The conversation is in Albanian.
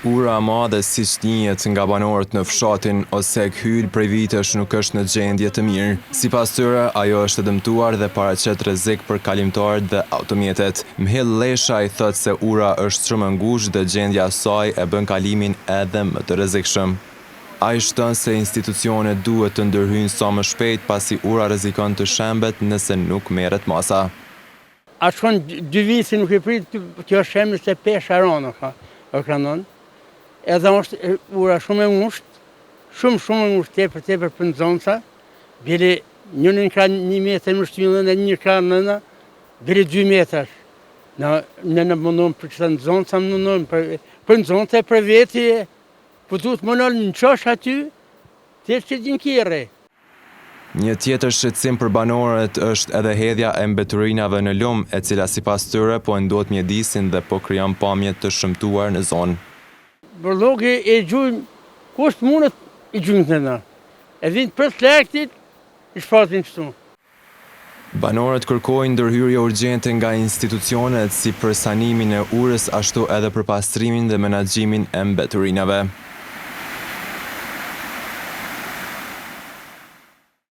Ura e madhe siç njihet nga banorët në fshatin Osek Hyl prej vitesh nuk është në gjendje të mirë. Sipas tyre, ajo është e dëmtuar dhe paraqet rrezik për kalimtarët dhe automjetet. Mhill Lesha i thotë se ura është shumë e ngushtë dhe gjendja e saj e bën kalimin edhe më të rrezikshëm. Ai shton se institucionet duhet të ndërhyjnë sa më shpejt pasi ura rrezikon të shembet nëse nuk merret masa. A shkon 2 vite si nuk e prit, kjo është shembull se pesha rana ka kranon. Edhe është ura shumë e ngushtë, shumë e ngushtë, tepër për nxonca. Bile njërin ka 1 metër më shtyllën e një ka nëna, bile 2 metrash. Në mundon për çfarë nxonca mundon për nxonca për veti, po duhet më në çosh aty, ti që din kirre. Një tjetër shqetësim për banorët është edhe hedhja e mbeturinave në lum, e cila sipas tyre po ndodh mjedisin dhe po krijon pamje të shëmtuar në zonë. Borlogi e gjujnë, kusht mundet i gjujnë të na. E vinë për slektit, i shpatin kështu. Banorët kërkojnë ndërhyrje urgjente nga institucionet si për sanimin e urës ashtu edhe për pastrimin dhe menaxhimin e mbeturinave.